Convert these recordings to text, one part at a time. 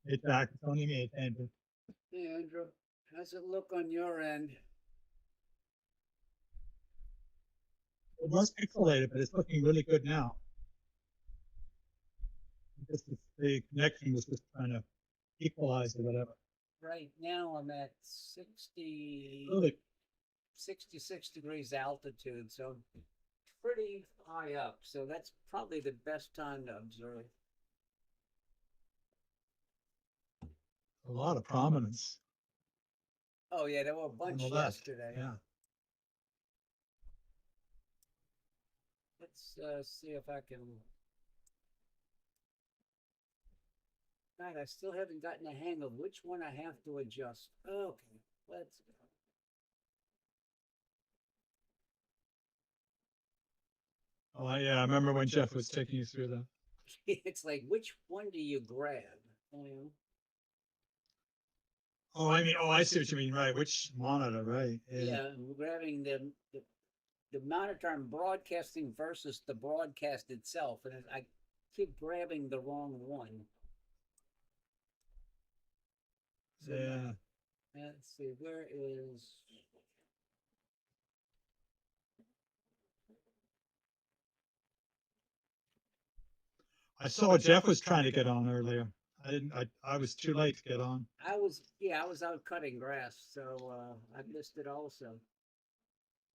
It's back. It's only me, Andrew. Hey, Andrew, how's it look on your end? It was pixelated, but it's looking really good now. Just the connection was just trying to equalize or whatever. Right now I'm at 60, Really 66 degrees altitude, so pretty high up. So that's probably the best time to observe. a lot of prominence Oh, yeah, there were a on the bunch left. yesterday. Yeah. Let's see if I can. God, I still haven't gotten a hang of which one I have to adjust. Okay, let's go. Oh, yeah. I remember when Jeff was taking you through that. It's like, which one do you grab? You know? Oh, I see what you mean. Right. Which monitor? Right. Yeah. Yeah, I'm grabbing the monitor I'm broadcasting versus the broadcast itself, and I keep grabbing the wrong one. So Yeah. let's see, where is? I saw Jeff was trying to get on earlier. I didn't. I was too late to get on. I was out cutting grass, so I missed it also.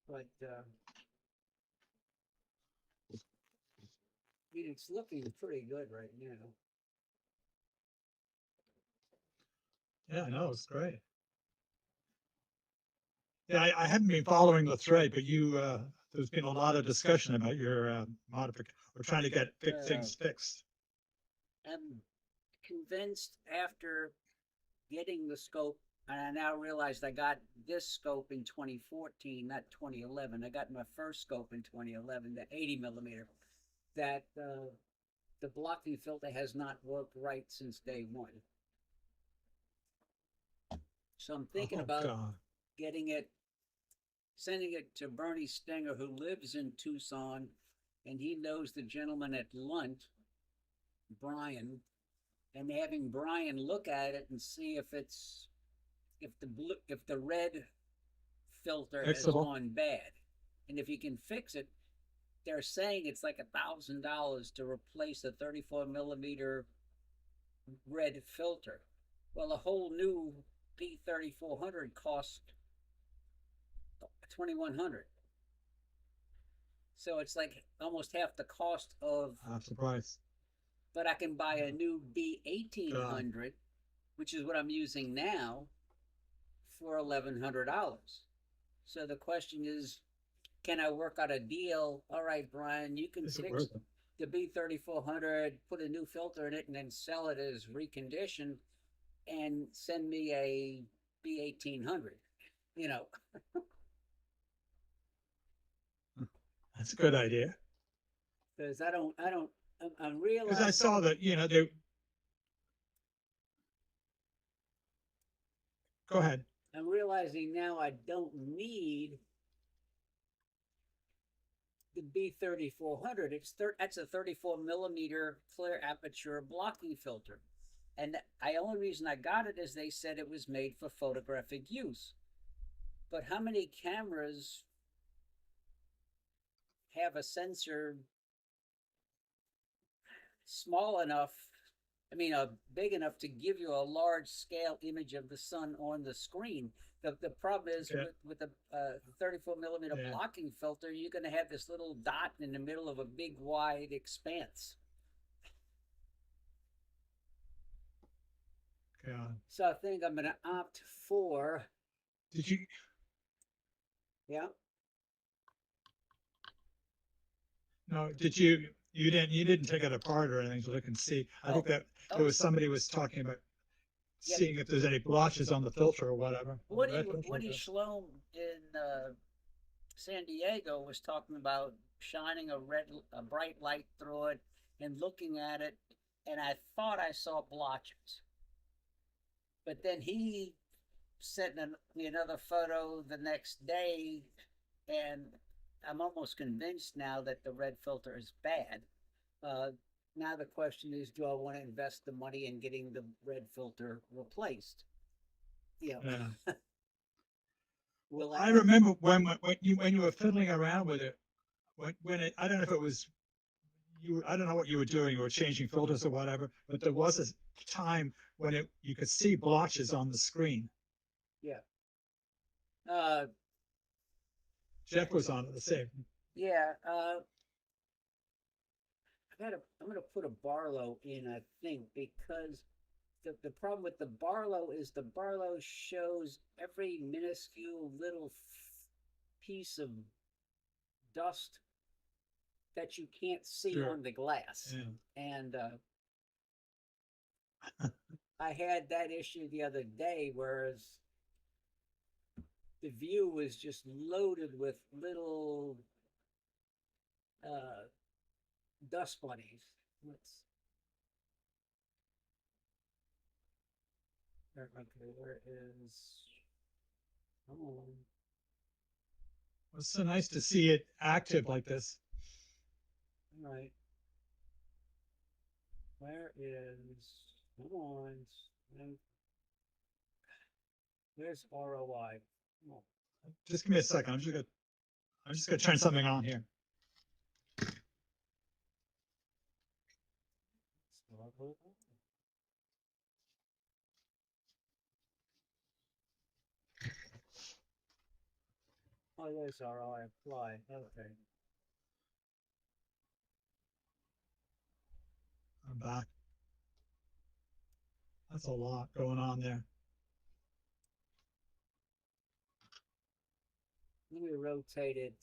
But I mean, it's looking pretty good right now. Yeah, I know. It's great. Yeah, I haven't been following the thread, but there's been a lot of discussion about your modification. We're trying to get Uh, things fixed. I'm convinced after getting the scope, and I now realized I got this scope in 2014, not 2011. I got my first scope in 2011, the 80 millimeter. That the blocking filter has not worked right since day one. So I'm thinking Oh about God. getting it, sending it to Bernie Stenger, who lives in Tucson, and he knows the gentleman at Lunt, Brian, and having Brian look at it and see if it's if the red filter has Fixable. gone bad, and if you can fix it. They're saying it's like $1,000 to replace a 34 millimeter red filter. Well, a whole new B3400 costs 2,100. So it's like almost half the cost of. I'm surprised. But I can buy a new God. B1800, which is what I'm using now, for $1,100. So the question is, can I work out a deal? All right, Brian, you can Is it fix worth it? the B3400, put a new filter in it, and then sell it as reconditioned, and send me a B1800. You know, That's a good idea. because I don't, I'm Because I realizing, saw that, they go ahead. I'm realizing now I don't need the B3400. That's a 34 millimeter clear aperture blocking filter. And the only reason I got it is they said it was made for photographic use. But how many cameras have a sensor small enough, big enough to give you a large scale image of the sun on the screen? The problem is Yeah. with the 34 millimeter Yeah. blocking filter, you're going to have this little dot in the middle of a big wide expanse. God. So I think I'm going to opt for, Did you? yeah. No. Did you? You didn't. You didn't take it apart or anything to look and see. I Oh, think that there oh, was somebody was talking about yeah. seeing if there's any blotches on the filter or whatever, on the red filter, I Woody guess. Schloem in San Diego was talking about shining a bright light through it and looking at it, and I thought I saw blotches. But then he sent me another photo the next day, and I'm almost convinced now that the red filter is bad. Uh, now the question is, do I want to invest the money in getting the red filter replaced? You know, Yeah. will I I? remember when you were fiddling around with it, when it, I don't know if it was you, I don't know what you were doing, you were changing filters or whatever, but there was a time when you could see blotches on the screen. Yeah. Uh, Jeff was on it the same. yeah. I'm gonna put a Barlow in, I think, because the problem with the Barlow is the Barlow shows every minuscule little piece of dust that you can't see Sure. on the glass. Yeah. And I had that issue the other day, whereas the view was just loaded with little uh, dust bunnies. Let's. Okay, where is? Oh, It's so nice to see it active like this. all right. Where is? Come on. Where's ROI? Oh. Just give me a second. I'm just gonna turn something on here. Oh, there's ROI apply. Okay. I'm back. That's a lot going on there. Let me rotate it.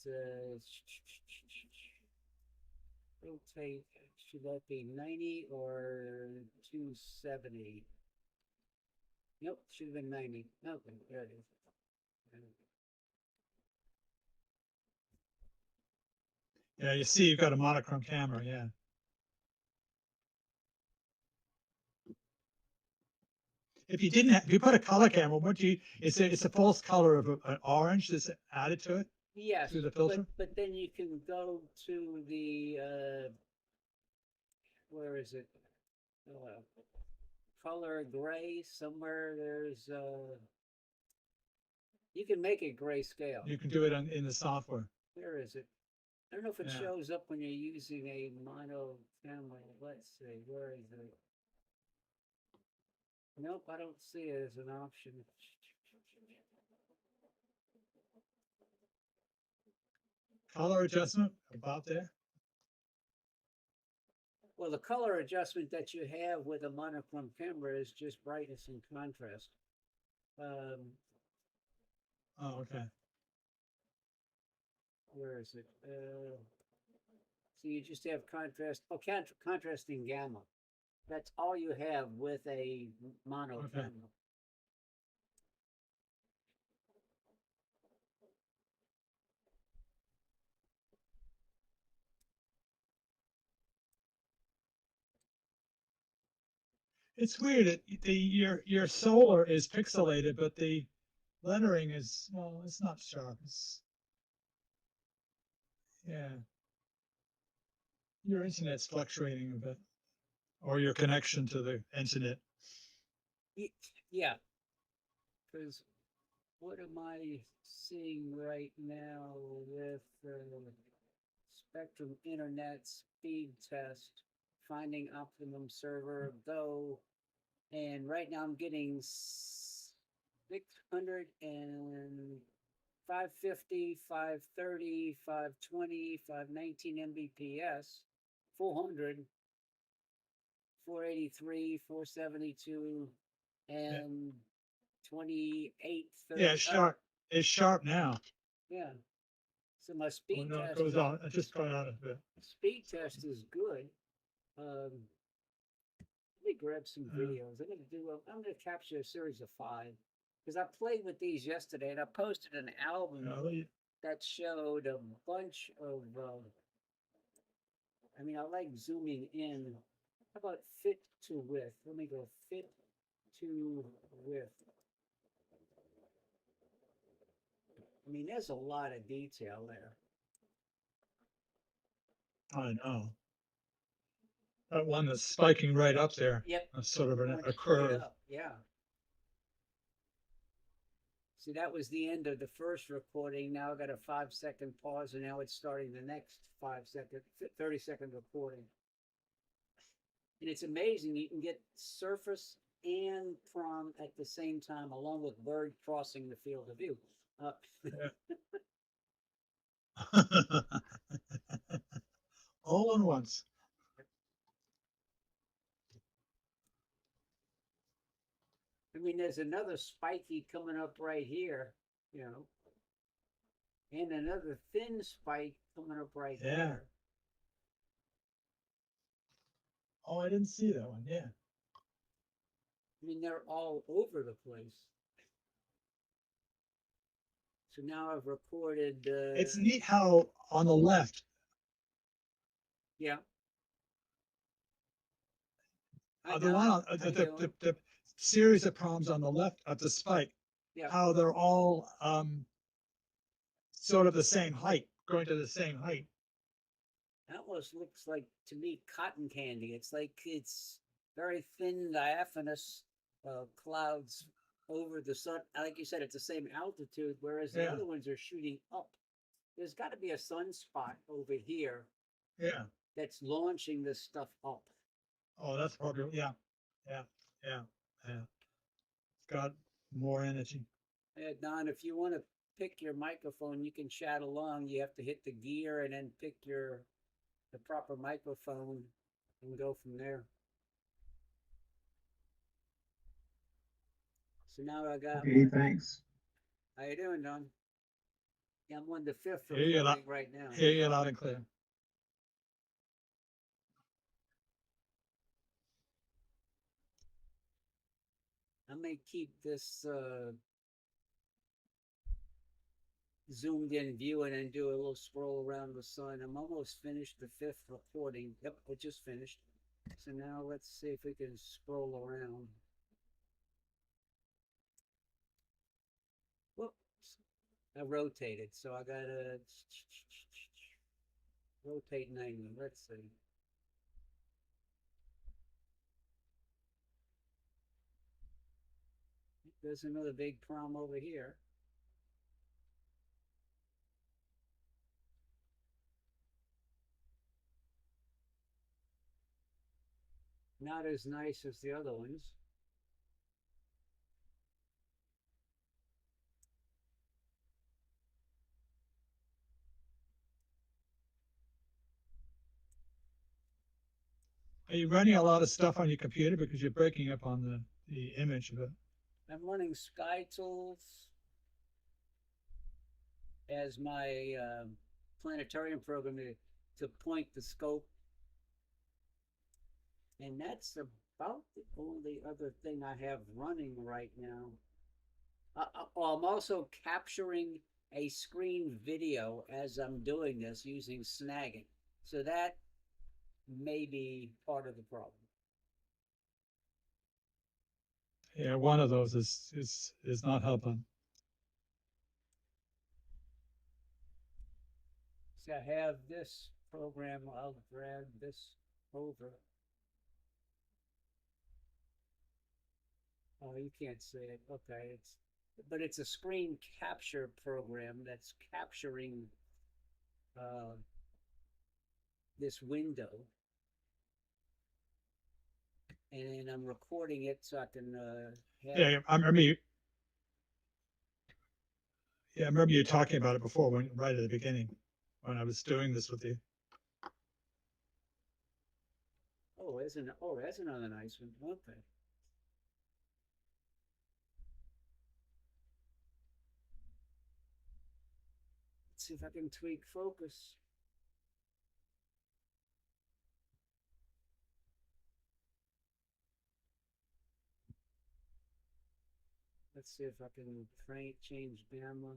Rotate. Should that be 90 or 270? Nope, should have been 90. Okay, there it is. Yeah, you see, you've got a monochrome camera. Yeah. If you didn't, if you put a color camera, what do you? It's a false color of an orange that's added to it Yes, through the filter. but then you can go to the where is it? Uh, color gray somewhere. There's you can make it grayscale. You can do it in the software. Where is it? I don't know if it Yeah. shows up when you're using a mono camera. Let's see, where is it? Nope, I don't see it as an option. Color adjustment about there. Well, the color adjustment that you have with a monochrome camera is just brightness and contrast. Oh, okay. Where is it? So you just have contrast. Oh, contrasting gamma. That's all you have with a mono Okay. camera. It's weird. Your solar is pixelated, but the lettering is, well, it's not sharp. Yeah. Your internet's fluctuating a bit, or your connection to the internet. Yeah, because what am I seeing right now with Spectrum Internet speed test, finding optimum server go, and right now I'm getting 600 and 550, 530, 520, 519 Mbps, 400, 483, 472, and 28, 30. Yeah, it's sharp. It's sharp now. Yeah. So my Oh, speed no, it test, goes on. It just got out of it. speed test is good. Let me grab some videos. I'm gonna capture a series of 5 because I played with these yesterday and I posted an album that showed a bunch of. I mean, I like zooming in. How about fit to width? Let me go fit to width. I mean, there's a lot of detail there. I know. That one that's spiking right up there, Yep. sort of Going a straight curve. up. Yeah. See, that was the end of the first recording. Now I got a 5-second pause, and now it's starting the next 5-second, 30-second recording. And it's amazing. You can get surface and prom at the same time, along with bird crossing the field of view. All at once. I mean, there's another spiky coming up right here, you know, and another thin spike coming up right there. Oh, I didn't see that one. Yeah. I mean, they're all over the place. So now I've recorded. It's neat how on the left, Yeah. the one on the series of problems on the left of the spike, Yeah. how they're all sort of the same height, going to the same height. That almost looks like, to me, cotton candy. It's like it's very thin, diaphanous clouds over the sun. Like you said, it's the same altitude, whereas the other ones are shooting up. There's got to be a sunspot over here. Yeah. That's launching this stuff up. Oh, that's probably, yeah. It's got more energy. Don, if you want to pick your microphone, you can chat along. You have to hit the gear and then pick the proper microphone and go from there. So now I got. Okay, thanks. How you doing, Don? Yeah, I'm on the 5th Hear you recording right now. Hear you loud and clear. I may keep this zoomed in view and then do a little scroll around the sun. I'm almost finished the 5th recording. Yep, I just finished. So now let's see if we can scroll around. Whoops. I rotated, so I gotta rotate 90. Let's see. There's another big prom over here. Not as nice as the other ones. Are you running a lot of stuff on your computer because you're breaking up on the image of it? I'm running Sky Tools as my planetarium program to point the scope. And that's about the only other thing I have running right now. I'm also capturing a screen video as I'm doing this using snagging. So that may be part of the problem. Yeah, one of those is not helping. So I have this program. I'll drag this over. Oh, you can't see it. Okay, but it's a screen capture program that's capturing this window, and I'm recording it so I can Yeah, I remember you. Yeah, I remember you talking about it before, right at the beginning, when I was doing this with you. Oh, that's another nice one. Okay. Let's see if I can tweak focus. Let's see if I can change gamma.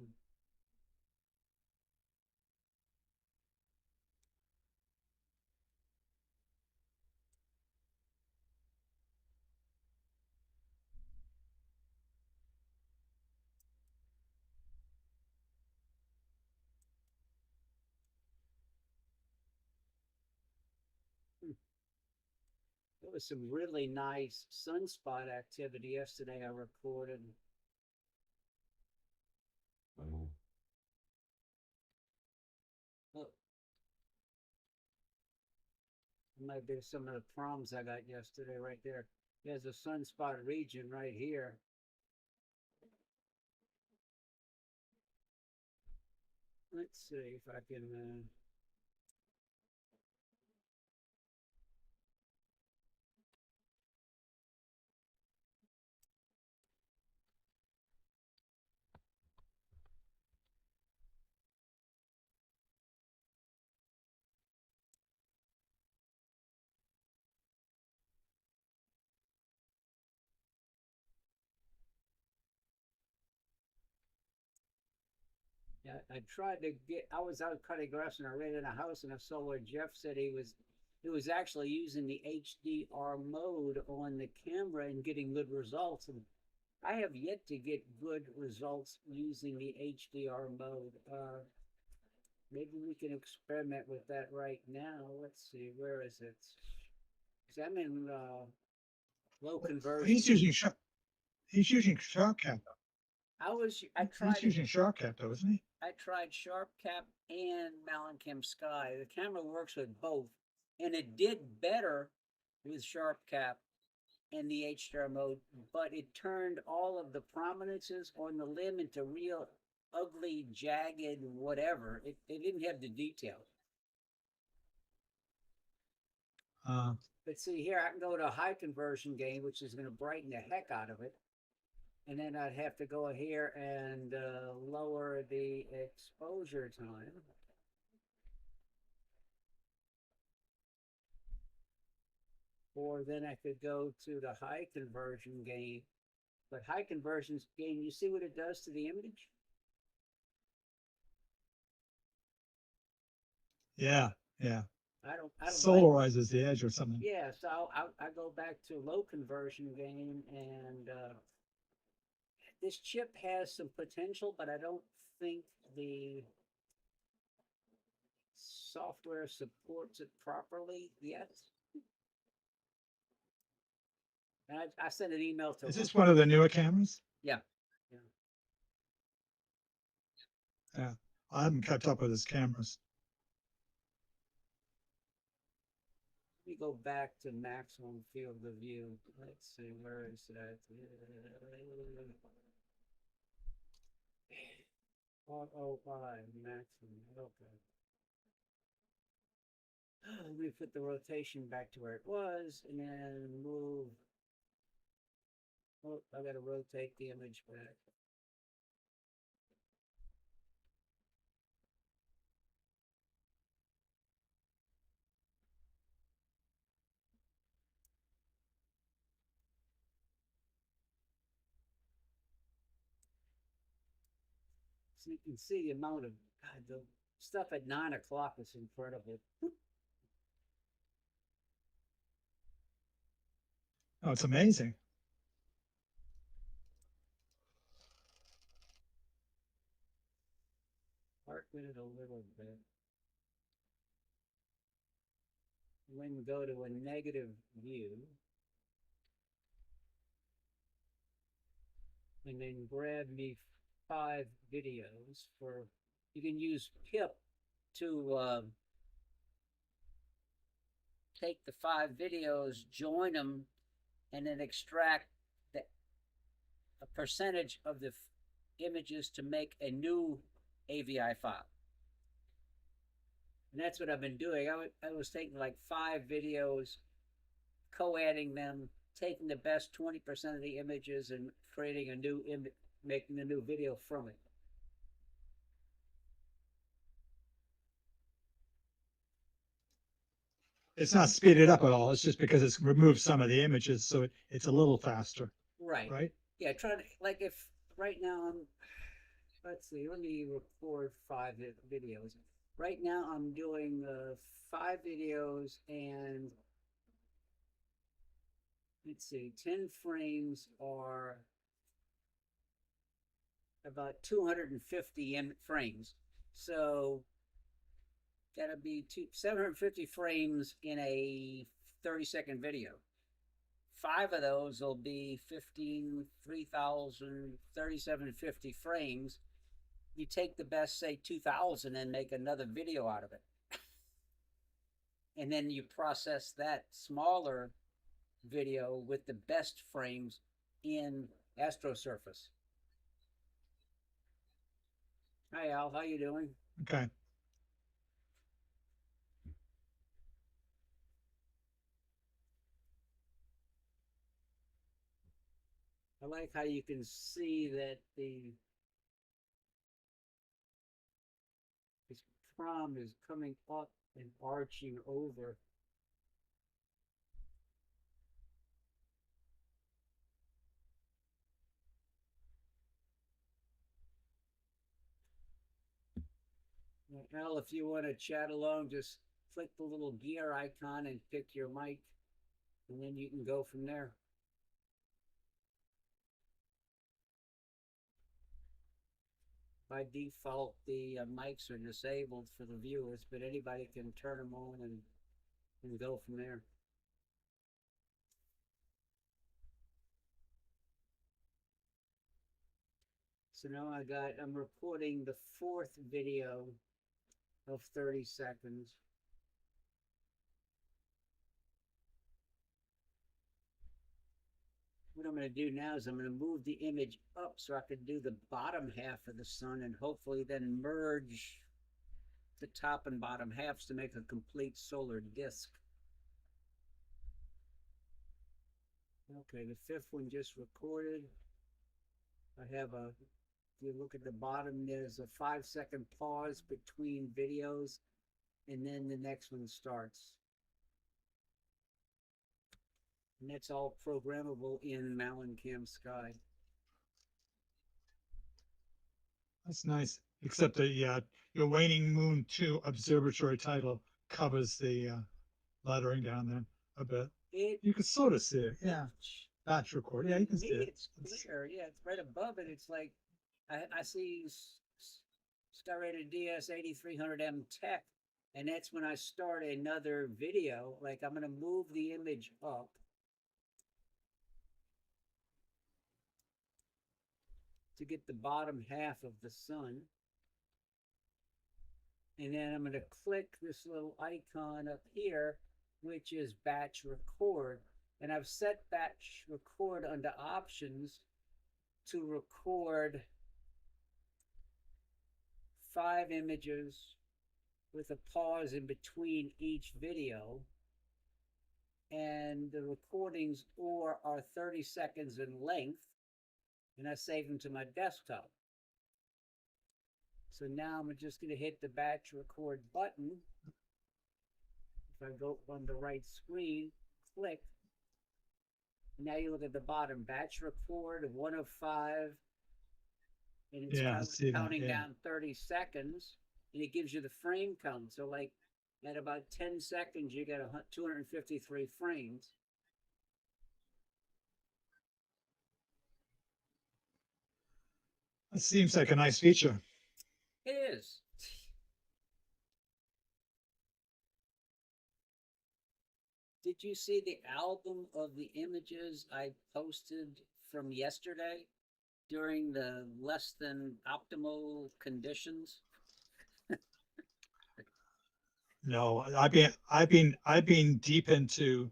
was some really nice sunspot activity yesterday I recorded. Look, might be some of the problems I got yesterday right there. There's a sunspot region right here. Let's see if I can. Yeah, I tried to get. I was out cutting grass and I ran in a house and I saw where Jeff said he was actually using the HDR mode on the camera and getting good results. And I have yet to get good results using the HDR mode. Maybe we can experiment with that right now. Let's see, where is it? Because I'm in low conversion. He's using Sharp Cap. I He's using Sharp Cap though, isn't he? I tried Sharp Cap and MallinCam Sky. The camera works with both, and it did better with Sharp Cap and the HDR mode, but it turned all of the prominences on the limb into real ugly, jagged, whatever. It didn't have the detail. But see here, I can go to a high conversion gain, which is going to brighten the heck out of it. And then I'd have to go here and lower the exposure time. Or then I could go to the high conversion gain. But high conversion gain, you see what it does to the image? Yeah, yeah. I don't Solarizes the edge or something. Yeah, so I go back to low conversion gain, and this chip has some potential, but I don't think the software supports it properly yet. And I sent an email to. Is this one of the newer cameras? Yeah. Yeah. I haven't kept up with his cameras. Let me go back to maximum field of view. Let's see, where is that? 105 maximum. Okay. Let me put the rotation back to where it was and then move. Oh, I gotta rotate the image back. So you can see the amount of, God, the stuff at 9 o'clock is incredible. Oh, it's amazing. Darken it a little bit. When we go to a negative view, and then grab me 5 videos for, you can use PIP to take the 5 videos, join them, and then extract a percentage of the images to make a new AVI file. And that's what I've been doing. I was taking like 5 videos, co-adding them, taking the best 20% of the images and creating a new image, making a new video from it. It's not speeded up at all. It's just because it's removed some of the images, so it's a little faster. Right. Right? Yeah, try to, like, if right now let's see, let me record 5 videos. Right now I'm doing 5 videos, and let's see, 10 frames are about 250 frames. So that'll be 750 frames in a 30-second video. 5 of those will be 15, 3,000, 3,750 frames. You take the best, say 2,000, and make another video out of it. And then you process that smaller video with the best frames in AstroSurface. Hi Al, how you doing? Okay. I like how you can see that this prom is coming up and arching over. Al, if you want to chat along, just click the little gear icon and pick your mic, and then you can go from there. By default, the mics are disabled for the viewers, but anybody can turn them on and go from there. So now I'm recording the 4th video of 30 seconds. What I'm going to do now is I'm going to move the image up so I can do the bottom half of the sun and hopefully then merge the top and bottom halves to make a complete solar disk. Okay, the 5th one just recorded. I have a, if you look at the bottom, there's a 5-second pause between videos, and then the next one starts. And that's all programmable in MallinCam Sky. That's nice. Except the your Waning Moon 2 observatory title covers the lettering down there a bit. You can sort of see it. Yeah. Batch record. Yeah, you can see it. It's clear. Yeah, it's right above it. It's like I see Star Rated DS 8300M Tech, and that's when I start another video. Like I'm going to move the image up. To get the bottom half of the sun. And then I'm going to click this little icon up here, which is batch record. And I've set batch record under options to record 5 images with a pause in between each video. And the recordings are 30 seconds in length. And I save them to my desktop. So now I'm just going to hit the batch record button. If I go on the right screen, click. Now you look at the bottom, batch record of 1 of 5. And it's counting down 30 seconds. And it gives you the frame count. So like at about 10 seconds, you get 253 frames. It seems like a nice feature. It is. Did you see the album of the images I posted from yesterday during the less than optimal conditions? No, I've been deep into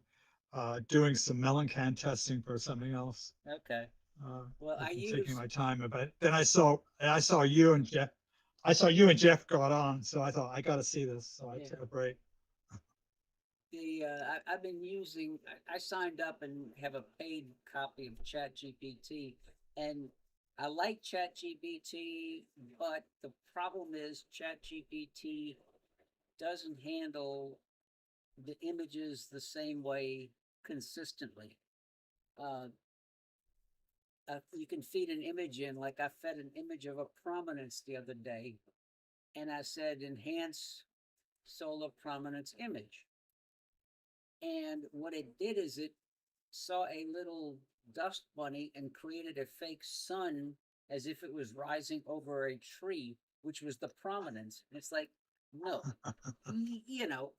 doing some MallinCam testing for something else. Okay. Well, I've been taking my time, but then I saw you and Jeff. I saw you and Jeff got on, so I thought I got to see this. So I took a break. I've been using. I signed up and have a paid copy of ChatGPT, and I like ChatGPT, but the problem is ChatGPT doesn't handle the images the same way consistently. You can feed an image in, like I fed an image of a prominence the other day, and I said enhance solar prominence image. And what it did is it saw a little dust bunny and created a fake sun as if it was rising over a tree, which was the prominence. And it's like, no, you know.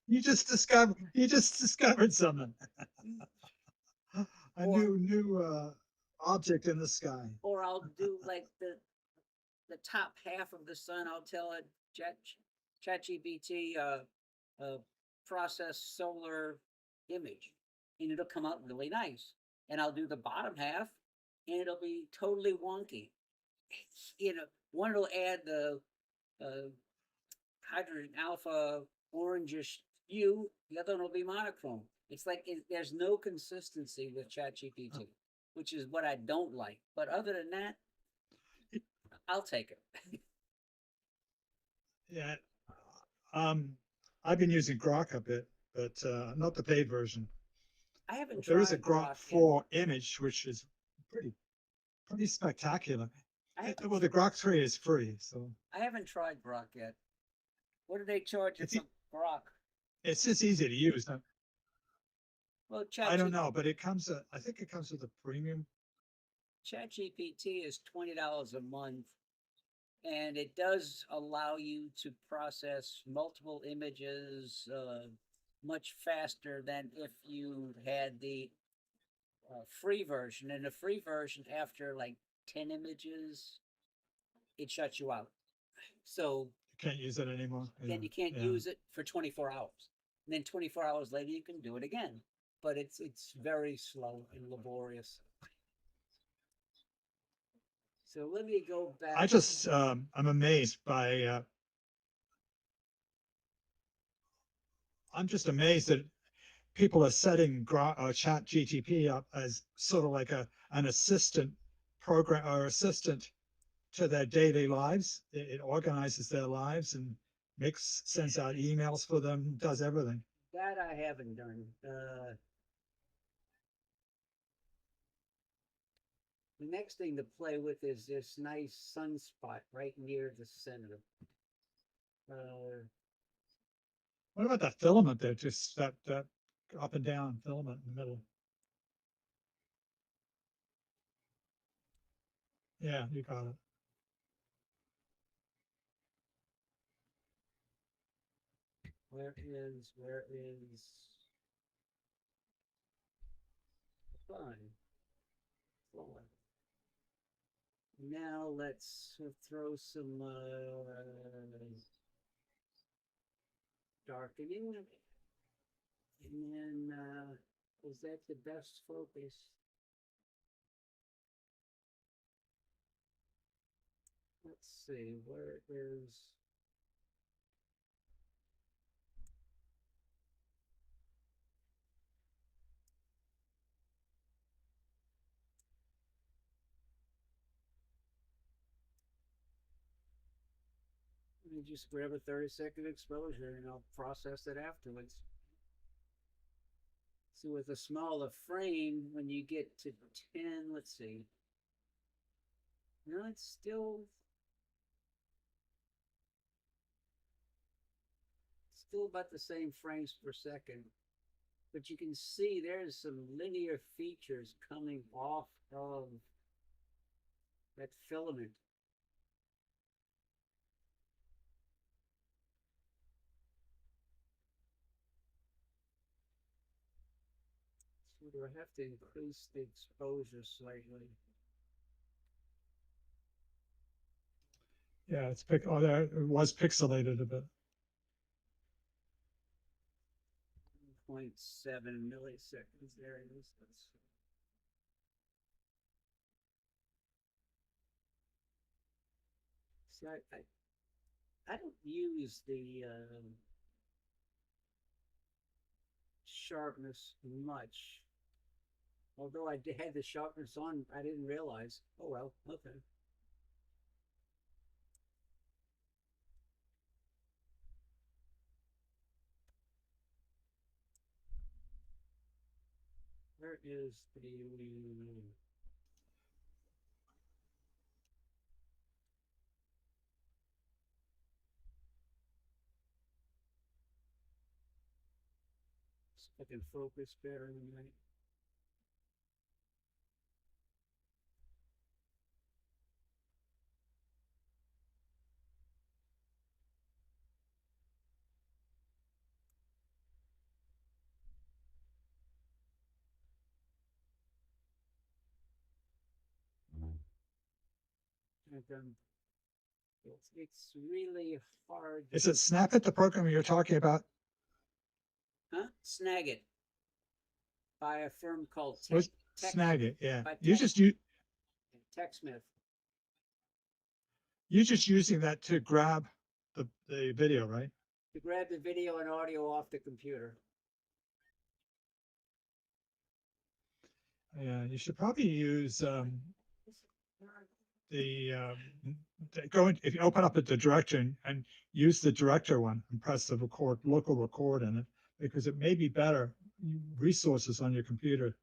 You just discovered something. A or new object in the sky. or I'll do like the top half of the sun. I'll tell it ChatGPT process solar image, and it'll come out really nice. And I'll do the bottom half, and it'll be totally wonky. You know, one will add the uh, hydrogen alpha orangish hue, the other one will be monochrome. It's like there's no consistency with ChatGPT, which is what I don't like. But other than that, I'll take it. Yeah. Um, I've been using Grok a bit, but not the paid version. I haven't But there is a tried Grok Grok yet. 4 image, which is pretty spectacular. I haven't. Well, the Grok 3 is free, so I haven't tried Grok yet. What do they charge you it's for Grok? it's just easy to use. Well, I don't know, but it comes. I think it comes with a premium. ChatGPT is $20 a month, and it does allow you to process multiple images much faster than if you had the free version. And the free version, after like 10 images, it shuts you out. So You can't use it anymore. then you can't Yeah. use it for 24 hours. And then 24 hours later, you can do it again. But it's very slow and laborious. So let me go I back. just I'm amazed by. I'm just amazed that people are setting Chat GTP up as sort of like an assistant program or assistant to their daily lives. It organizes their lives and makes sends out emails for them, does everything. That I haven't done. The next thing to play with is this nice sunspot right near the center. Uh, What about that filament there? Just that up and down filament in the middle. Yeah, you got it. where is fine. Fine. Now let's throw some darkening, and then is that the best focus? Let's see, where is. Let me just grab a 30-second exposure and I'll process it afterwards. So with a smaller frame, when you get to 10, let's see. No, it's still about the same frames per second. But you can see there's some linear features coming off of that filament. So do I have to increase the exposure slightly? Yeah, it's oh, there it was pixelated a bit. 0.7 milliseconds. There it is. See, I don't use the sharpness much. Although I had the sharpness on, I didn't realize. Oh well, okay. Where is the I can focus better than that. It's really hard. Is it Snap the program you're talking about? Huh? Snagit by a firm called What's Tech Snag it? Yeah. by You just you TechSmith. you're just using that to grab the video, right? To grab the video and audio off the computer. Yeah, you should probably use the if you open up the director and use the director one and press the local record in it, because it may be better resources on your computer.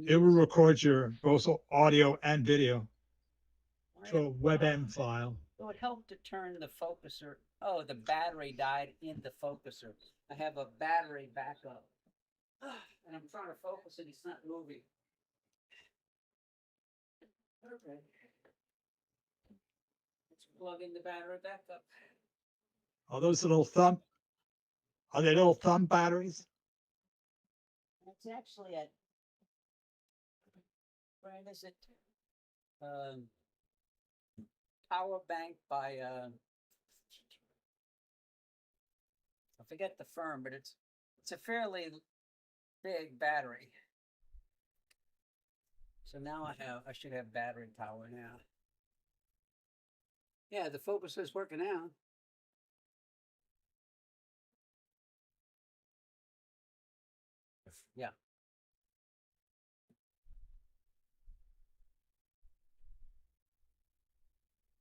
It will record your both audio and video to a WebM file. It would help to turn the focuser. Oh, the battery died in the focuser. I have a battery backup. And I'm trying to focus and it's not moving. Okay. Let's plug in the battery back up. Are those little thumb? Are they little thumb batteries? It's actually a. Where is it? Power bank by I forget the firm, but it's a fairly big battery. So now I should have battery power now. Yeah, the focus is working out. Yeah.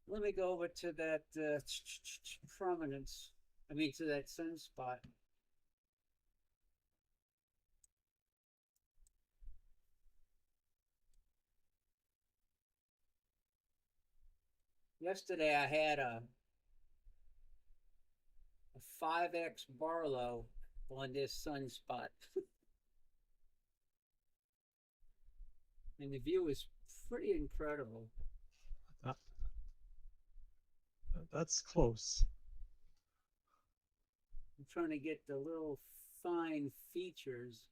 Let me go over to that prominence. I mean, to that sunspot. Yesterday I had a 5x Barlow on this sunspot. And the view is pretty incredible. That's close. I'm trying to get the little fine features.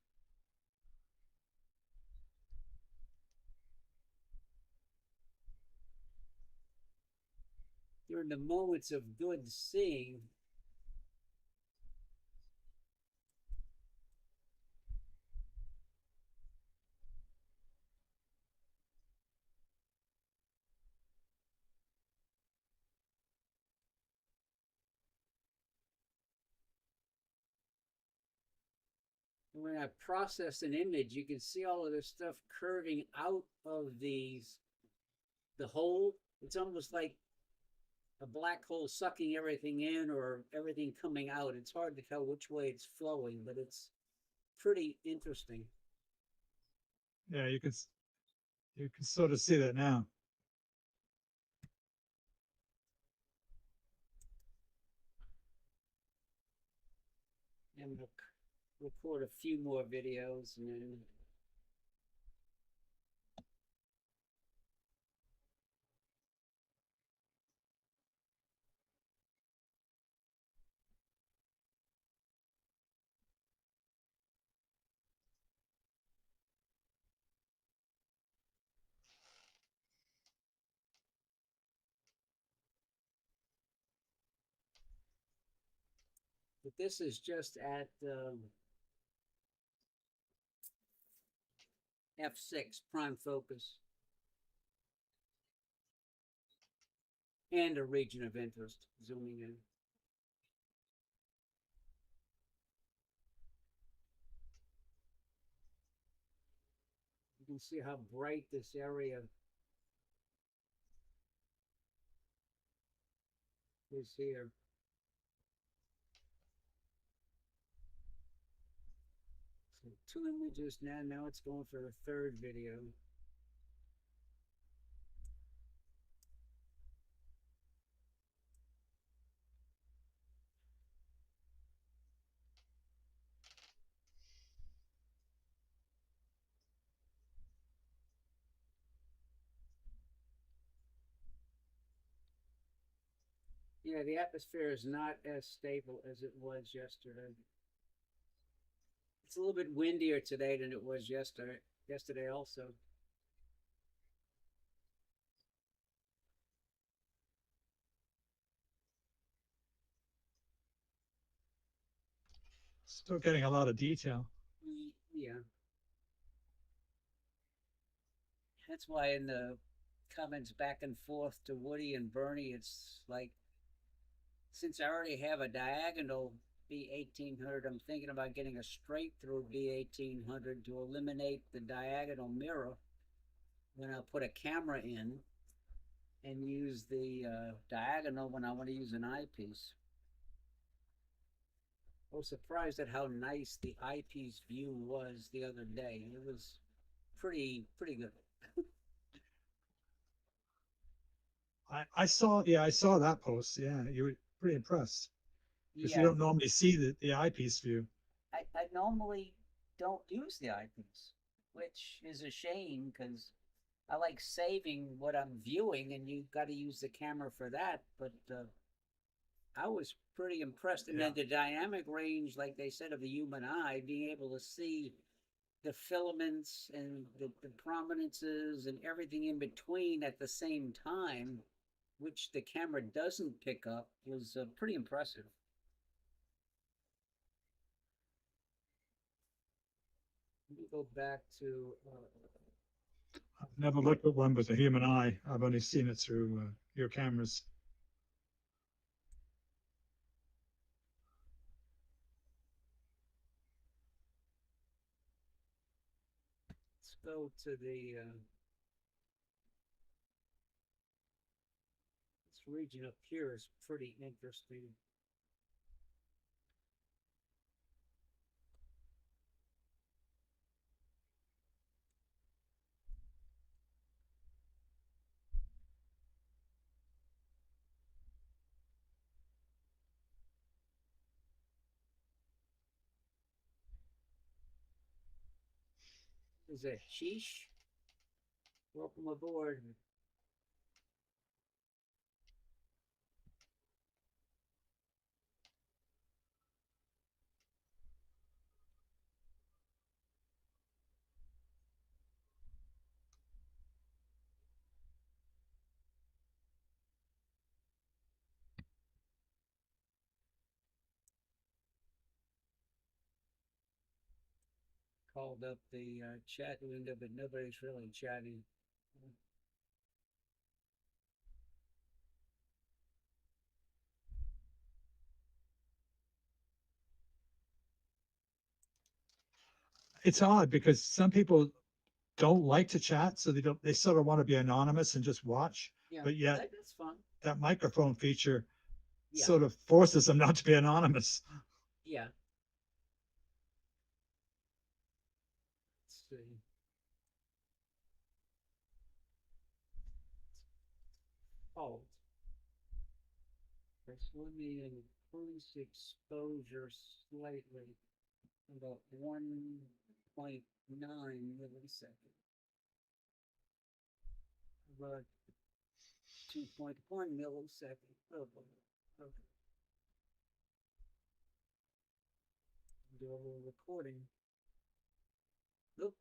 During the moments of good seeing, when I process an image, you can see all of this stuff curving out of the hole. It's almost like a black hole sucking everything in or everything coming out. It's hard to tell which way it's flowing, but it's pretty interesting. Yeah, you can sort of see that now. And we'll record a few more videos and then but this is just at f6 prime focus and a region of interest zooming in. You can see how bright this area is here. So 2 images now. Now it's going for the third video. Yeah, the atmosphere is not as stable as it was yesterday. It's a little bit windier today than it was yesterday. Yesterday also. Still getting a lot of detail. Yeah, that's why in the comments back and forth to Woody and Bernie, it's like since I already have a diagonal B1800, I'm thinking about getting a straight through B1800 to eliminate the diagonal mirror. Then I'll put a camera in and use the diagonal when I want to use an eyepiece. I was surprised at how nice the eyepiece view was the other day. It was pretty good. I saw that post. Yeah, you were pretty impressed because you Yeah, don't normally see the eyepiece view. I normally don't use the eyepiece, which is a shame because I like saving what I'm viewing, and you've got to use the camera for that. But I was pretty impressed. And Yeah. then the dynamic range, like they said, of the human eye, being able to see the filaments and the prominences and everything in between at the same time, which the camera doesn't pick up, was pretty impressive. Let me go back to I've never looked at one with a human eye. I've only seen it through your cameras. let's go to the this region up here is pretty interesting. Is it Sheesh? Welcome aboard. Called up the chat window, but nobody's really chatting. It's odd because some people don't like to chat, so they sort of want to be anonymous and just watch. Yeah, But yet that's fun. that microphone feature Yeah, sort of forces them not to be anonymous. yeah. Let's see. Oh, okay, so let me increase exposure slightly, about 1.9 milliseconds, about 2.1 milliseconds. Oh, okay. Do a little recording. Look,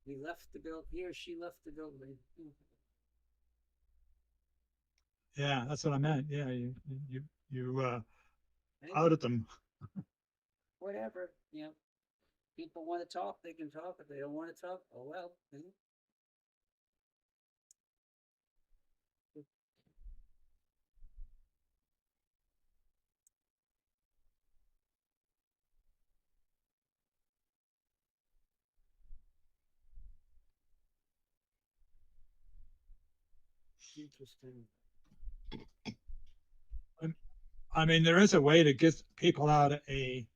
he left the building. He or she left the building. Yeah, that's what I meant. Yeah, you Hey, outed them. whatever. You know, people want to talk, they can talk. If they don't want to talk, oh well. Interesting. I mean, there is a way to get people out a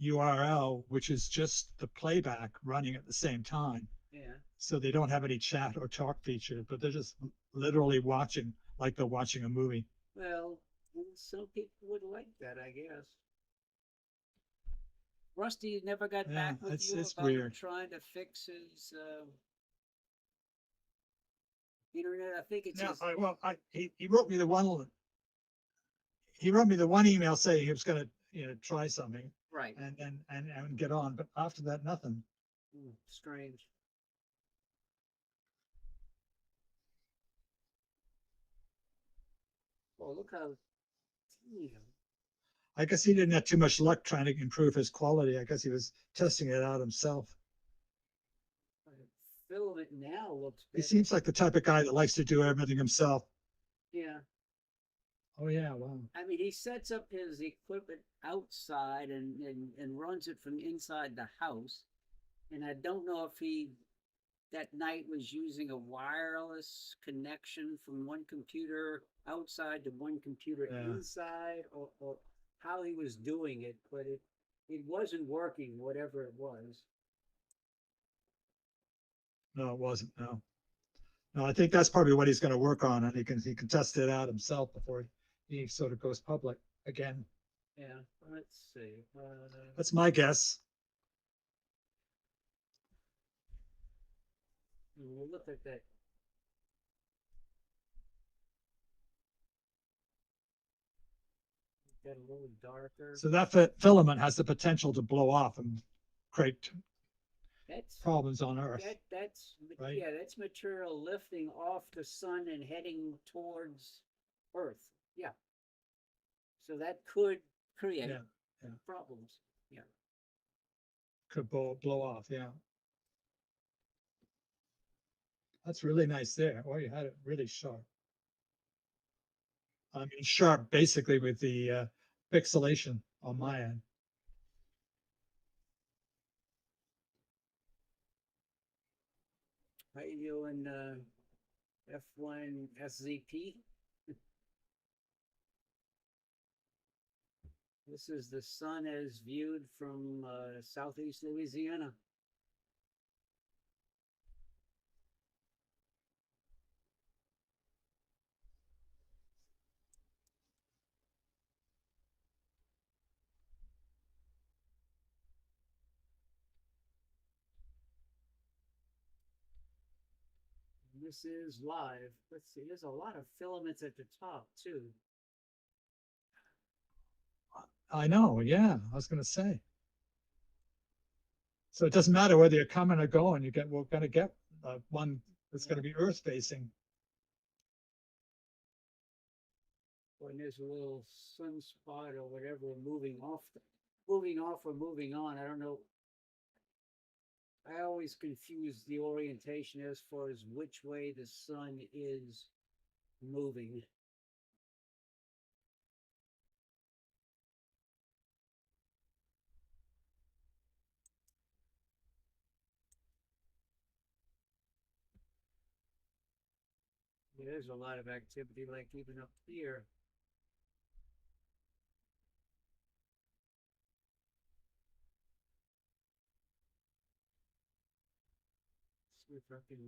URL, which is just the playback running at the same time. Yeah. So they don't have any chat or talk feature, but they're just literally watching like they're watching a movie. Well, some people would like that, I guess. Rusty never got Yeah, back with it's you it's about him weird. trying to fix his internet. I think it's Now, his. he wrote me the one email saying he was going to try something, Right. and get on. But after that, nothing. Strange. Oh, look how, you know, I guess he didn't have too much luck trying to improve his quality. I guess he was testing it out himself. filament now looks He better. seems like the type of guy that likes to do everything himself. Yeah. Oh yeah, wow. I mean, he sets up his equipment outside and runs it from inside the house. And I don't know if he that night was using a wireless connection from one computer outside to one computer Yeah. inside, or how he was doing it, but it wasn't working, whatever it was. No, it wasn't. No. No, I think that's probably what he's going to work on, and he can test it out himself before he sort of goes public again. Yeah, let's see. That's my guess. We'll look at that. Get a little darker. So that filament has the potential to blow off and create That's problems on Earth. that's right? yeah, that's material lifting off the sun and heading towards Earth. Yeah. So that could create Yeah, yeah. problems. Yeah. Could blow off. Yeah. That's really nice there. Oh, you had it really sharp. I mean, sharp basically with the pixelation on my end. How you doing, F1 SZP? This is the sun as viewed from southeast Louisiana. This is live. Let's see, there's a lot of filaments at the top too. I know. Yeah, I was going to say. So it doesn't matter whether you're coming or going. We're going to get one that's going to be Earth facing. When there's a little sunspot or whatever moving off or moving on. I don't know. I always confuse the orientation as far as which way the sun is moving. There's a lot of activity, like even up here. See if I can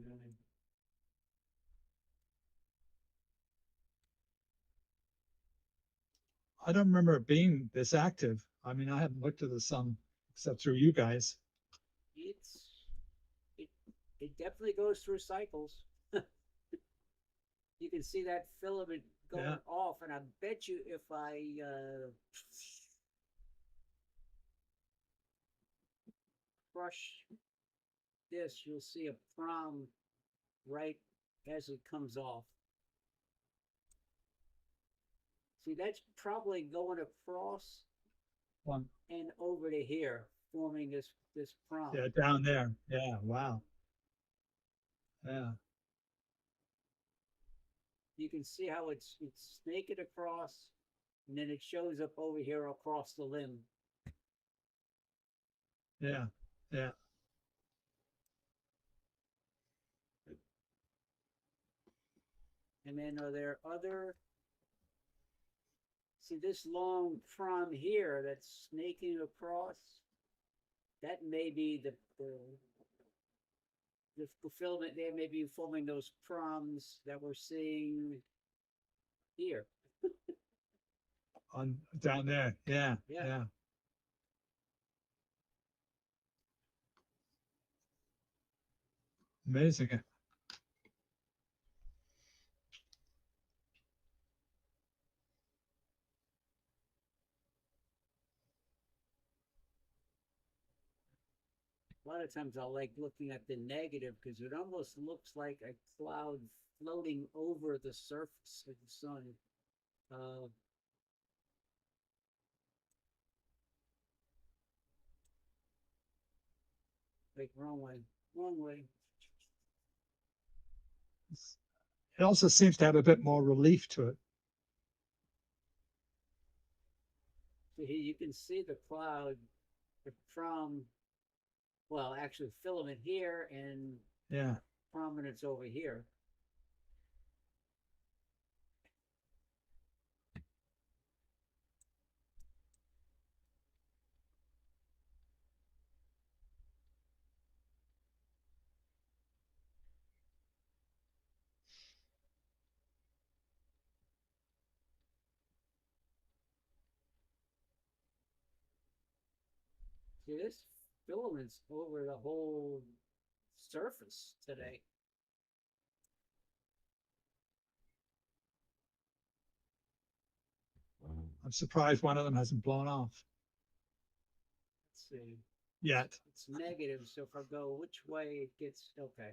I don't remember it being this active. I mean, I haven't looked at the sun except through you guys. it's it it definitely goes through cycles. You can see that filament going off, and I bet you if I crush this, you'll see a prom right as it comes off. See, that's probably going across One. and over to here, forming this prom. Yeah, down there. Yeah, wow. Yeah. You can see how it's snaking across, and then it shows up over here across the limb. Yeah. Yeah. And then are there other? See this long prom here that's snaking across? That may be the fulfillment there may be forming those proms that we're seeing here. On down there. Yeah. Yeah. Yeah. Amazing. A lot of times I like looking at the negative because it almost looks like a cloud floating over the surface of the sun. Uh, Wait, wrong way, wrong way. It also seems to have a bit more relief to it. So here you can see the cloud from, well, actually filament here and Yeah. prominence over here. See, this filament's over the whole surface today. I'm surprised one of them hasn't blown off Let's see. yet. It's negative, so if I go which way it gets, okay.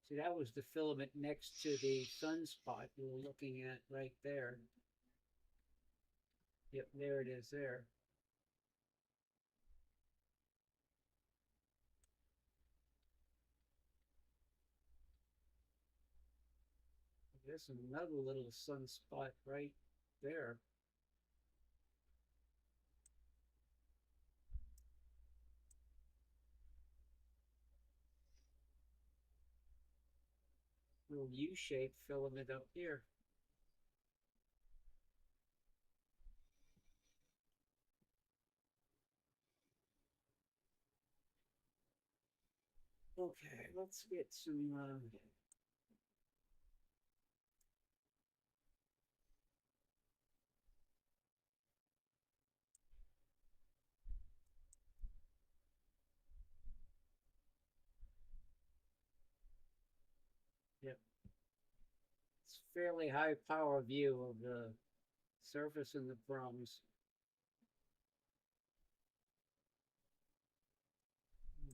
See, that was the filament next to the sunspot we were looking at right there. Yep, there it is there. There's another little sunspot right there. Little U-shaped filament up here. Okay, let's get some yep. It's fairly high power view of the surface and the problems.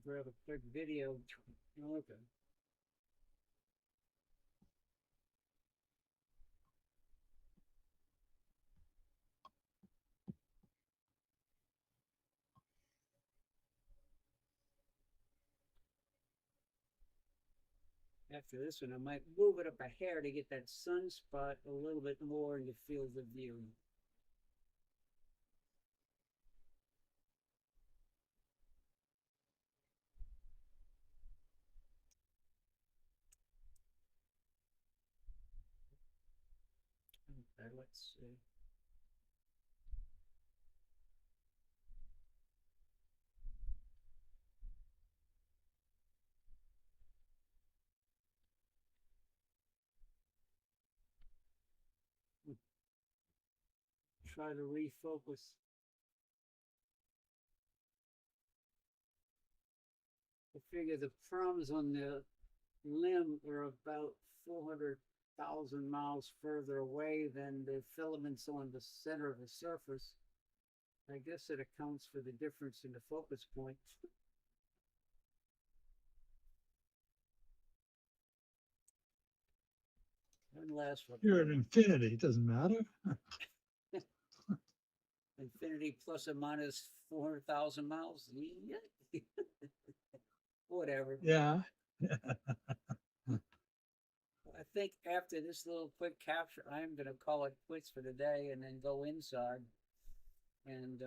Grab a quick video. Okay. After this one, I might move it up a hair to get that sunspot a little bit more in the field of view. Okay, let's see. Try to refocus. I figure the problems on the limb are about 400,000 miles further away than the filaments on the center of the surface. I guess it accounts for the difference in the focus point. And last one. You're at infinity, it doesn't matter. Infinity plus or minus 400,000 miles. Yeah. Whatever. Yeah. I think after this little quick capture, I'm going to call it quits for the day and then go inside. And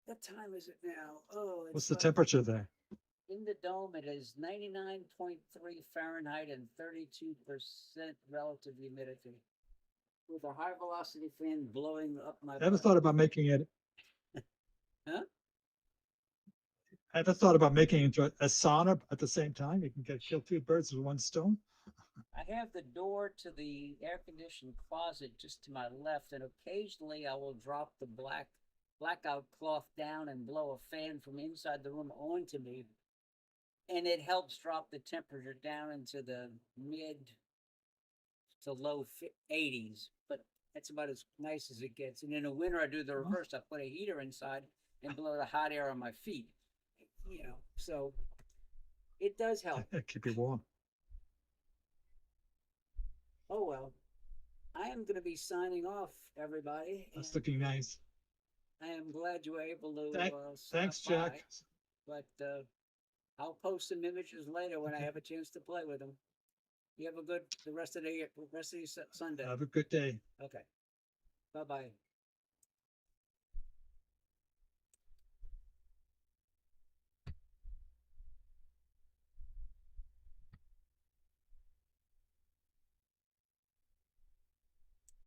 what time is it now? Oh, What's the temperature there? in the dome, it is 99.3 Fahrenheit and 32% relative humidity. With a high velocity fan blowing up my Ever butt. thought about making it? Huh? Ever thought about making it into a sauna at the same time? You can kill two birds with one stone. I have the door to the air conditioned closet just to my left, and occasionally I will drop the blackout cloth down and blow a fan from inside the room onto me, and it helps drop the temperature down into the mid to low 80s, but that's about as nice as it gets. And in the winter, I do the reverse. I put a heater inside and blow the hot air on my feet. So it does help. Keep you warm. Oh well, I am going to be signing off, everybody. That's looking nice. I am glad you were able to Thanks, stop Jack. by, but I'll post some images later when I have a chance to play with them. You have a good the rest of the Sunday. Have a good day. Okay. Bye bye.